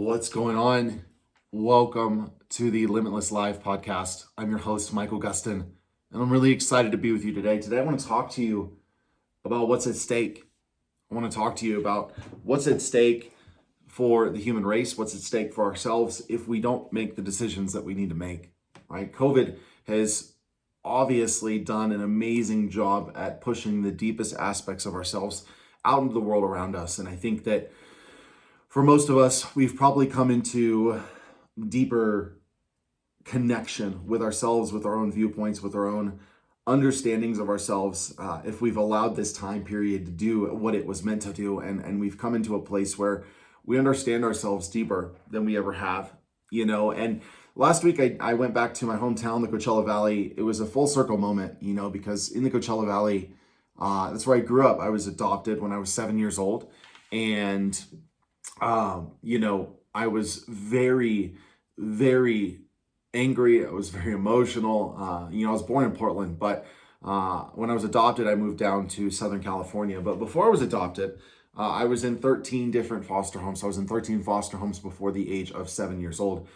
What's going on? Welcome to the Limitless Live podcast. I'm your host, Michael Gustin, and I'm really excited to be with you today. Today, I want to talk to you about what's at stake. I want to talk to you about what's at stake for the human race, what's at stake for ourselves if we don't make the decisions that we need to make, right? COVID has obviously done an amazing job at pushing the deepest aspects of ourselves out into the world around us. And I think that for most of us, we've probably come into deeper connection with ourselves, with our own viewpoints, with our own understandings of ourselves, if we've allowed this time period to do what it was meant to do. And we've come into a place where we understand ourselves deeper than we ever have, And last week, I went back to my hometown, the Coachella Valley. It was a full circle moment, because in the Coachella Valley, that's where I grew up. I was adopted when I was 7 years old. And I was very, very angry. I was very emotional. I was born in Portland, but when I was adopted, I moved down to Southern California. But before I was adopted, I was in 13 different foster homes. I was in 13 foster homes before the age of 7 years old.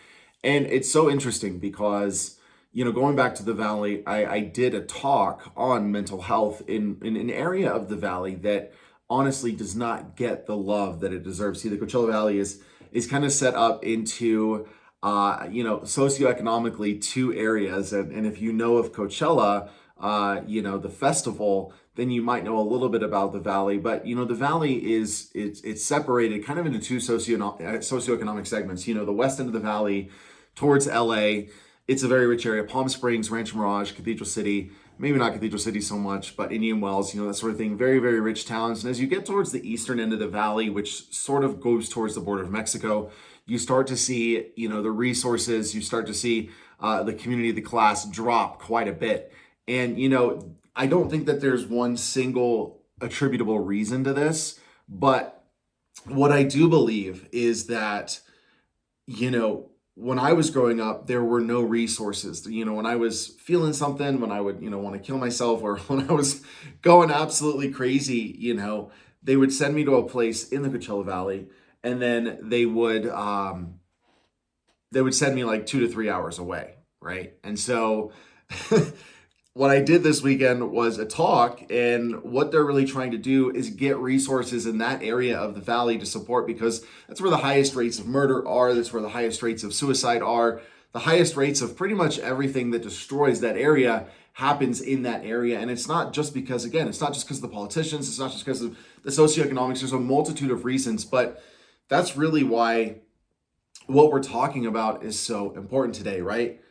And it's so interesting because, going back to the Valley, I did a talk on mental health in an area of the Valley that honestly does not get the love that it deserves. See, the Coachella Valley is kind of set up into, socioeconomically two areas. And if you know of Coachella, the festival, then you might know a little bit about the Valley. But, the Valley it's separated kind of into two socioeconomic segments. The west end of the Valley towards LA, it's a very rich area. Palm Springs, Rancho Mirage, Cathedral City, maybe not Cathedral City so much, but Indian Wells, that sort of thing. Very, very rich towns. And as you get towards the eastern end of the valley, which sort of goes towards the border of Mexico, you start to see, the resources, you start to see the community, the class drop quite a bit. And, I don't think that there's one single attributable reason to this, but what I do believe is that, when I was growing up, there were no resources. When I was feeling something, when I would, want to kill myself, or when I was going absolutely crazy, they would send me to a place in the Coachella Valley, and then they would send me like 2 to 3 hours away, right? And so what I did this weekend was a talk, and what they're really trying to do is get resources in that area of the valley to support, because that's where the highest rates of murder are. That's where the highest rates of suicide are. The highest rates of pretty much everything that destroys that area happens in that area. And it's not just because, again, it's not just because of the politicians. It's not just because of the socioeconomics. There's a multitude of reasons, but that's really why what we're talking about is so important today, right?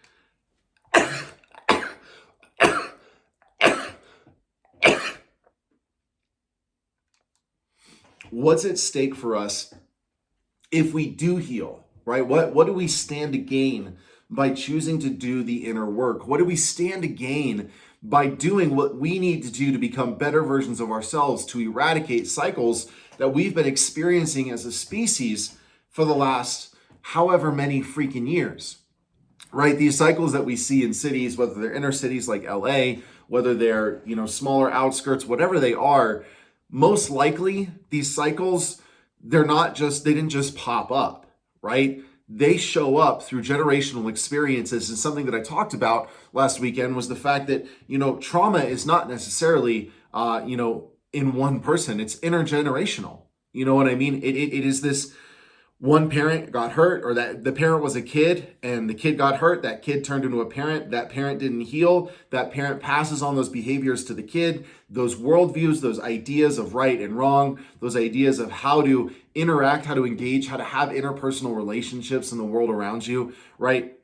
What's at stake for us if we do heal, right? What do we stand to gain by choosing to do the inner work? What do we stand to gain by doing what we need to do to become better versions of ourselves, to eradicate cycles that we've been experiencing as a species for the last however many freaking years, right? These cycles that we see in cities, whether they're inner cities like LA, whether they're, smaller outskirts, whatever they are, most likely these cycles, they didn't just pop up, right? They show up through generational experiences. And something that I talked about last weekend was the fact that, trauma is not necessarily, in one person. It's intergenerational. You know what I mean? It is this one parent got hurt, or that the parent was a kid and the kid got hurt, that kid turned into a parent, that parent didn't heal, that parent passes on those behaviors to the kid, those worldviews, those ideas of right and wrong, those ideas of how to interact, how to engage, how to have interpersonal relationships in the world around you, right?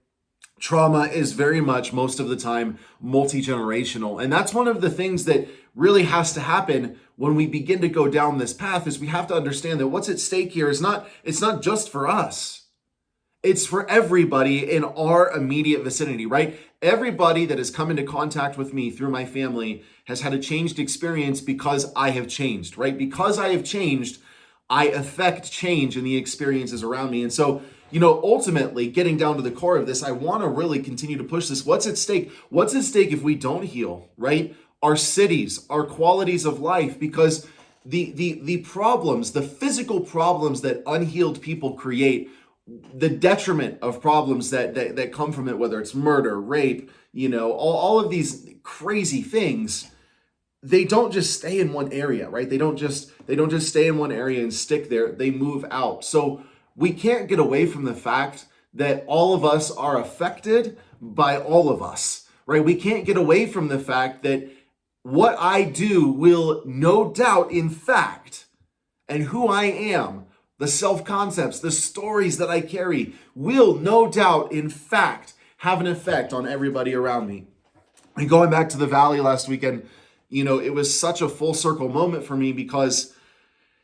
Trauma is very much, most of the time, multi-generational. And that's one of the things that really has to happen when we begin to go down this path, is we have to understand that what's at stake here it's not just for us. It's for everybody in our immediate vicinity, right? Everybody that has come into contact with me through my family has had a changed experience because I have changed, right? Because I have changed, I affect change in the experiences around me. And so, ultimately getting down to the core of this, I want to really continue to push this. What's at stake? What's at stake if we don't heal, right? Our cities, our qualities of life, because the problems, the physical problems that unhealed people create the detriment of problems that come from it, whether it's murder, rape, all of these crazy things, they don't just stay in one area, right? They don't just stay in one area and stick there. They move out. So we can't get away from the fact that all of us are affected by all of us, right? We can't get away from the fact that what I do will no doubt, in fact, and who I am, the self-concepts, the stories that I carry, will no doubt, in fact, have an effect on everybody around me. And going back to the Valley last weekend, it was such a full circle moment for me, because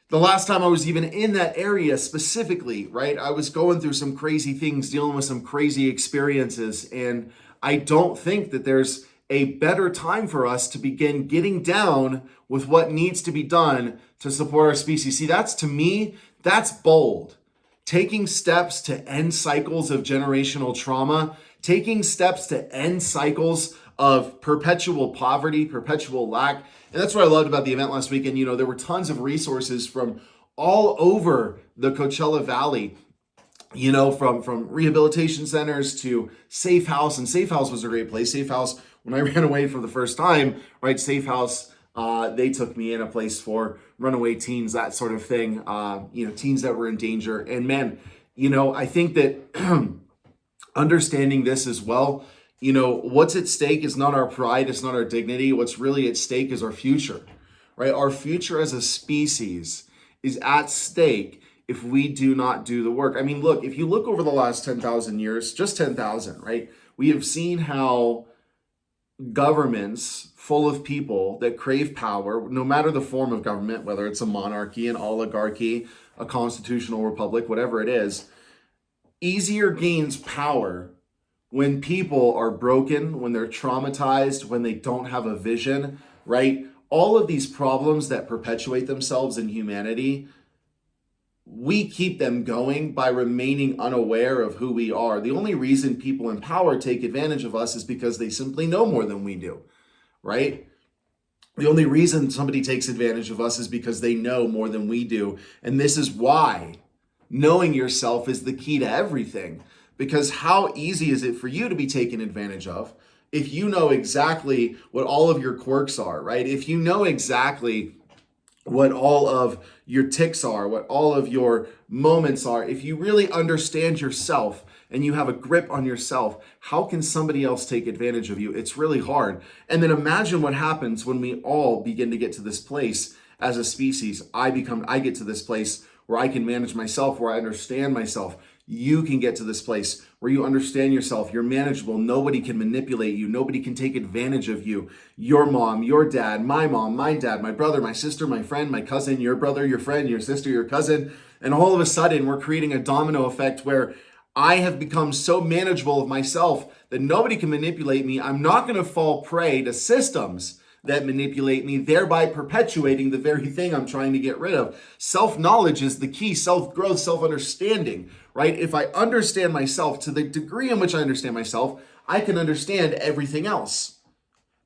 the last time I was even in that area specifically, right, I was going through some crazy things, dealing with some crazy experiences. And I don't think that there's a better time for us to begin getting down with what needs to be done to support our species. See, to me, that's bold. Taking steps to end cycles of generational trauma, taking steps to end cycles of perpetual poverty, perpetual lack. And that's what I loved about the event last weekend. There were tons of resources from all over the Coachella Valley, from rehabilitation centers to Safe House. And Safe House was a great place. Safe House, when I ran away for the first time, right, Safe House, they took me in, a place for runaway teens, that sort of thing, teens that were in danger. And man, I think that understanding this as well, what's at stake is not our pride, it's not our dignity. What's really at stake is our future, right? Our future as a species is at stake if we do not do the work. I mean, look, if you look over the last 10,000 years, just 10,000, right? We have seen how governments full of people that crave power, no matter the form of government, whether it's a monarchy, an oligarchy, a constitutional republic, whatever it is, easier gains power when people are broken, when they're traumatized, when they don't have a vision, right? All of these problems that perpetuate themselves in humanity, we keep them going by remaining unaware of who we are. The only reason people in power take advantage of us is because they simply know more than we do, right? The only reason somebody takes advantage of us is because they know more than we do. And this is why knowing yourself is the key to everything. Because how easy is it for you to be taken advantage of if you know exactly what all of your quirks are, right? If you know exactly what all of your tics are, what all of your moments are, if you really understand yourself and you have a grip on yourself, how can somebody else take advantage of you? It's really hard. And then imagine what happens when we all begin to get to this place as a species. I get to this place where I can manage myself, where I understand myself. You can get to this place where you understand yourself. You're manageable. Nobody can manipulate you. Nobody can take advantage of you. Your mom, your dad, my mom, my dad, my brother, my sister, my friend, my cousin, your brother, your friend, your sister, your cousin. And all of a sudden, we're creating a domino effect where I have become so manageable of myself that nobody can manipulate me. I'm not going to fall prey to systems that manipulate me, thereby perpetuating the very thing I'm trying to get rid of. Self-knowledge is the key, self-growth, self-understanding, right? If I understand myself to the degree in which I understand myself, I can understand everything else.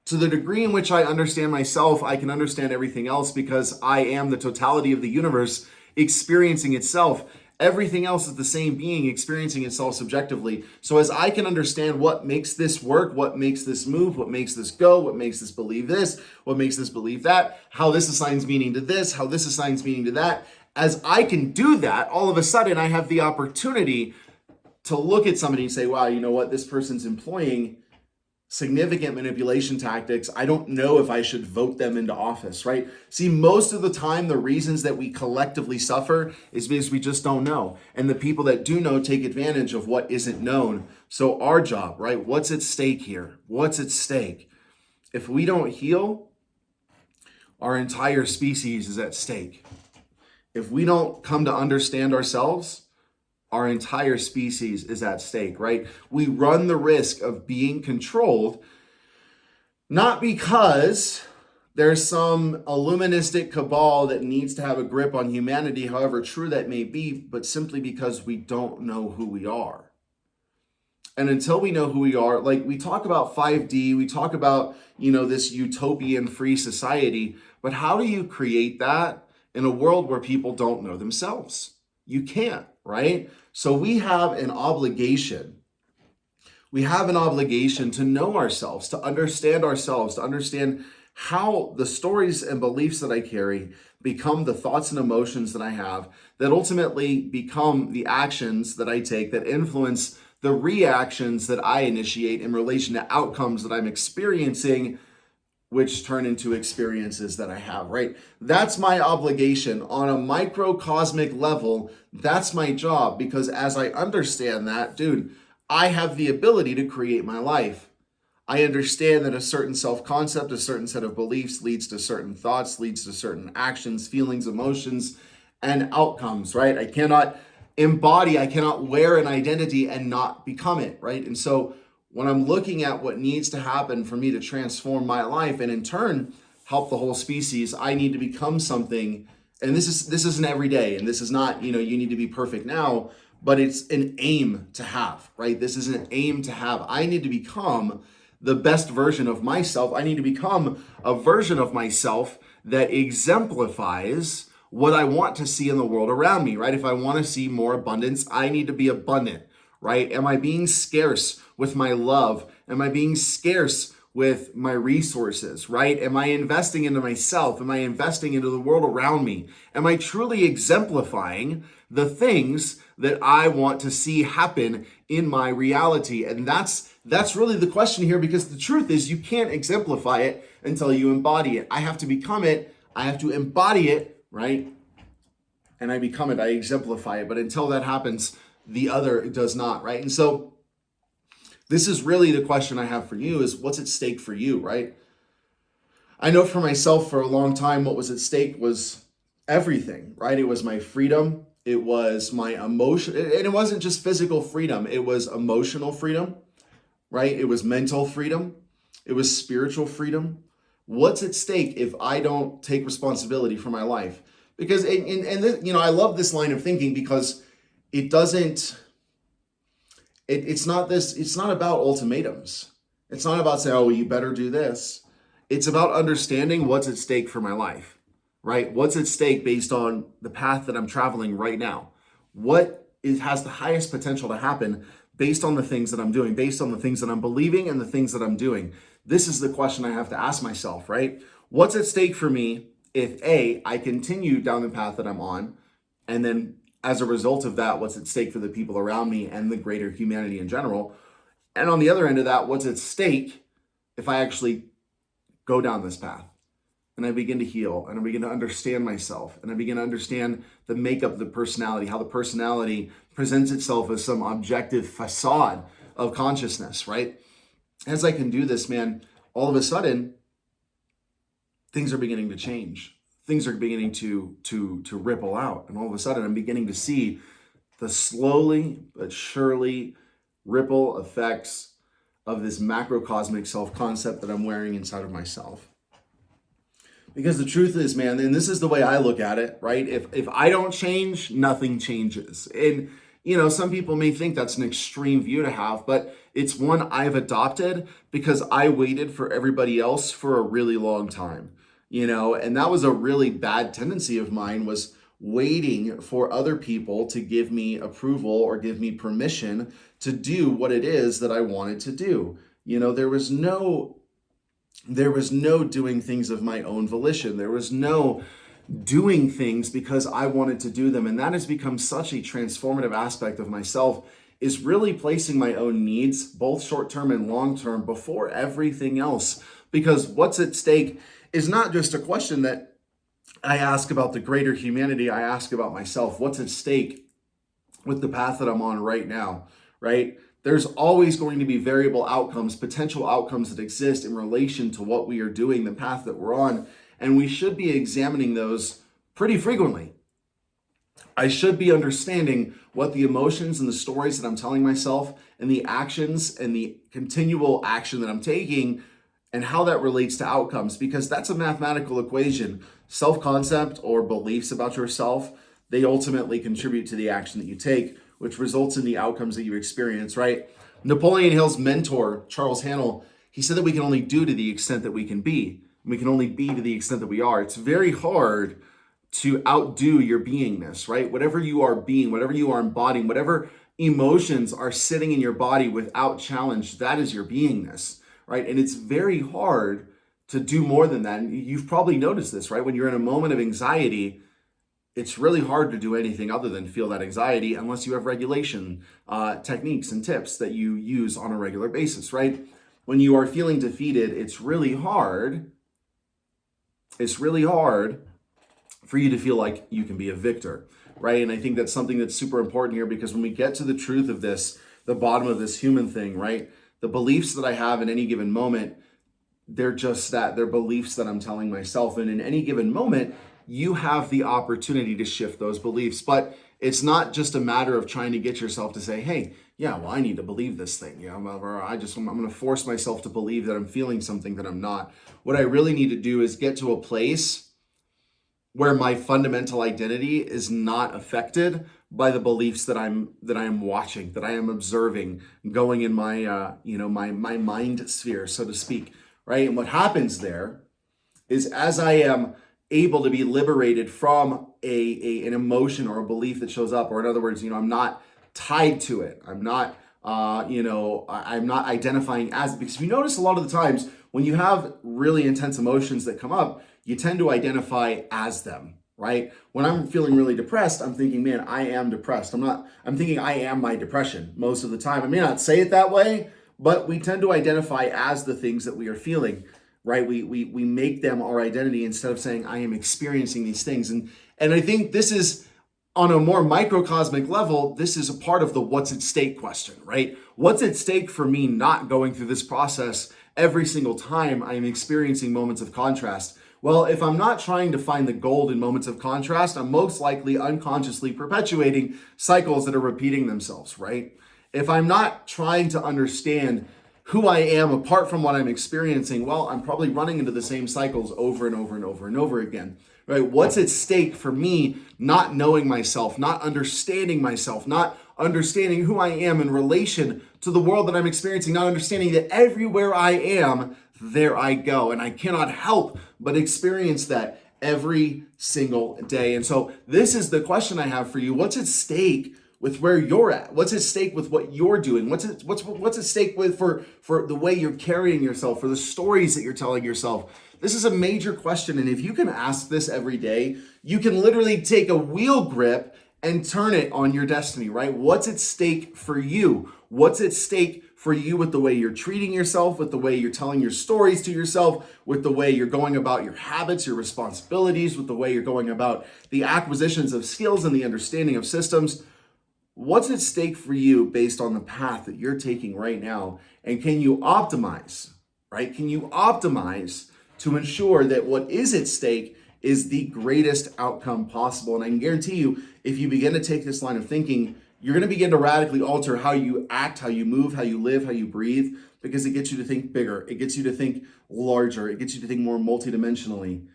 To the degree in which I understand myself, I can understand everything else, because I am the totality of the universe experiencing itself. Everything else is the same being experiencing itself subjectively. So as I can understand what makes this work, what makes this move, what makes this go, what makes this believe this, what makes this believe that, how this assigns meaning to this, how this assigns meaning to that, as I can do that, all of a sudden I have the opportunity to look at somebody and say, wow, you know what, this person's employing significant manipulation tactics. I don't know if I should vote them into office, right? See, most of the time, the reasons that we collectively suffer is because we just don't know. And the people that do know take advantage of what isn't known. So our job, right? What's at stake here? What's at stake? If we don't heal, our entire species is at stake. If we don't come to understand ourselves, our entire species is at stake, right? We run the risk of being controlled, not because there's some illuministic cabal that needs to have a grip on humanity, however true that may be, but simply because we don't know who we are. And until we know who we are, like we talk about 5D, we talk about, this utopian free society, but how do you create that in a world where people don't know themselves? You can't, right? So we have an obligation. We have an obligation to know ourselves, to understand how the stories and beliefs that I carry become the thoughts and emotions that I have, that ultimately become the actions that I take, that influence the reactions that I initiate in relation to outcomes that I'm experiencing, which turn into experiences that I have, right? That's my obligation on a microcosmic level. That's my job, because as I understand that, dude, I have the ability to create my life. I understand that a certain self-concept, a certain set of beliefs leads to certain thoughts, leads to certain actions, feelings, emotions, and outcomes, right? I cannot wear an identity and not become it, right? And so when I'm looking at what needs to happen for me to transform my life and in turn help the whole species, I need to become something. And this isn't every day, and this is not, you need to be perfect now, but it's an aim to have, right? This is an aim to have. I need to become the best version of myself. I need to become a version of myself that exemplifies what I want to see in the world around me, right? If I want to see more abundance, I need to be abundant, right? Am I being scarce with my love? Am I being scarce with my resources, right? Am I investing into myself? Am I investing into the world around me? Am I truly exemplifying the things that I want to see happen in my reality? And that's really the question here, because the truth is you can't exemplify it until you embody it. I have to become it. I have to embody it, right? And I become it, I exemplify it. But until that happens, the other does not, right? And so this is really the question I have for you, is what's at stake for you, right? I know for myself for a long time, what was at stake was everything, right? It was my freedom. It was my emotion. And it wasn't just physical freedom. It was emotional freedom, right? It was mental freedom. It was spiritual freedom. What's at stake if I don't take responsibility for my life? Because, I love this line of thinking, because it doesn't, it's not about ultimatums. It's not about saying, oh, well, you better do this. It's about understanding what's at stake for my life, right? What's at stake based on the path that I'm traveling right now? Has the highest potential to happen based on the things that I'm doing, based on the things that I'm believing and the things that I'm doing? This is the question I have to ask myself, right? What's at stake for me if I continue down the path that I'm on, and then as a result of that, what's at stake for the people around me and the greater humanity in general? And on the other end of that, what's at stake if I actually go down this path and I begin to heal and I begin to understand myself and I begin to understand the makeup of the personality, how the personality presents itself as some objective facade of consciousness, right? As I can do this, man, all of a sudden, things are beginning to change. Things are beginning to ripple out. And all of a sudden, I'm beginning to see the slowly but surely ripple effects of this macrocosmic self-concept that I'm wearing inside of myself. Because the truth is, man, and this is the way I look at it, right? If I don't change, nothing changes. And, some people may think that's an extreme view to have, but it's one I've adopted because I waited for everybody else for a really long time. And that was a really bad tendency of mine, was waiting for other people to give me approval or give me permission to do what it is that I wanted to do. There was no doing things of my own volition. There was no doing things because I wanted to do them. And that has become such a transformative aspect of myself, is really placing my own needs, both short-term and long-term, before everything else. Because what's at stake is not just a question that I ask about the greater humanity. I ask about myself. What's at stake with the path that I'm on right now, right? There's always going to be variable outcomes, potential outcomes that exist in relation to what we are doing, the path that we're on. And we should be examining those pretty frequently. I should be understanding what the emotions and the stories that I'm telling myself and the actions and the continual action that I'm taking and how that relates to outcomes, because that's a mathematical equation. Self-concept or beliefs about yourself, they ultimately contribute to the action that you take, which results in the outcomes that you experience, right? Napoleon Hill's mentor, Charles Hannell, he said that we can only do to the extent that we can be. We can only be to the extent that we are. It's very hard to outdo your beingness, right? Whatever you are being, whatever you are embodying, whatever emotions are sitting in your body without challenge, that is your beingness, right? And it's very hard to do more than that. And you've probably noticed this, right? When you're in a moment of anxiety, it's really hard to do anything other than feel that anxiety unless you have regulation techniques and tips that you use on a regular basis, right? When you are feeling defeated, it's really hard. It's really hard for you to feel like you can be a victor, right? And I think that's something that's super important here, because when we get to the truth of this, the bottom of this human thing, right? The beliefs that I have in any given moment, they're just that. They're beliefs that I'm telling myself. And in any given moment, you have the opportunity to shift those beliefs. But it's not just a matter of trying to get yourself to say, hey, yeah, well, I need to believe this thing. Yeah, I'm going to force myself to believe that I'm feeling something that I'm not. What I really need to do is get to a place where my fundamental identity is not affected by the beliefs that I am watching, that I am observing, going in my my mind sphere, so to speak, right? And what happens there is, as I am able to be liberated from an emotion or a belief that shows up, or in other words, I'm not tied to it. I'm not I'm not identifying as, because if you notice, a lot of the times when you have really intense emotions that come up, you tend to identify as them, right? When I'm feeling really depressed, I'm thinking, man, I am depressed. I'm thinking I am my depression most of the time. I may not say it that way, but we tend to identify as the things that we are feeling, right? We make them our identity instead of saying, I am experiencing these things. And I think this is, on a more microcosmic level, this is a part of the what's at stake question, right? What's at stake for me not going through this process every single time I am experiencing moments of contrast? Well, if I'm not trying to find the gold in moments of contrast, I'm most likely unconsciously perpetuating cycles that are repeating themselves, right? If I'm not trying to understand who I am apart from what I'm experiencing, well, I'm probably running into the same cycles over and over and over and over again, right? What's at stake for me not knowing myself, not understanding myself, not understanding who I am in relation to the world that I'm experiencing, not understanding that everywhere I am, there I go. And I cannot help but experience that every single day. And so this is the question I have for you. What's at stake with where you're at? What's at stake with what you're doing? What's at stake with for the way you're carrying yourself, for the stories that you're telling yourself? This is a major question. And if you can ask this every day, you can literally take a wheel grip and turn it on your destiny, right? What's at stake for you? What's at stake for you with the way you're treating yourself, with the way you're telling your stories to yourself, with the way you're going about your habits, your responsibilities, with the way you're going about the acquisitions of skills and the understanding of systems? What's at stake for you based on the path that you're taking right now? And can you optimize, right? Can you optimize to ensure that what is at stake is the greatest outcome possible? And I can guarantee you, if you begin to take this line of thinking, you're going to begin to radically alter how you act, how you move, how you live, how you breathe, because it gets you to think bigger. It gets you to think larger. It gets you to think more multidimensionally.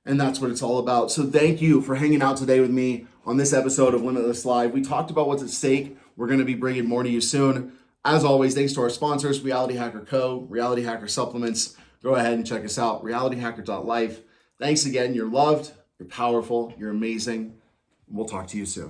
And that's what it's all about. So thank you for hanging out today with me on this episode of Limitless Live. We talked about what's at stake. We're going to be bringing more to you soon. As always, thanks to our sponsors, Reality Hacker Co., Reality Hacker Supplements. Go ahead and check us out, realityhacker.life. Thanks again. You're loved, you're powerful, you're amazing. We'll talk to you soon.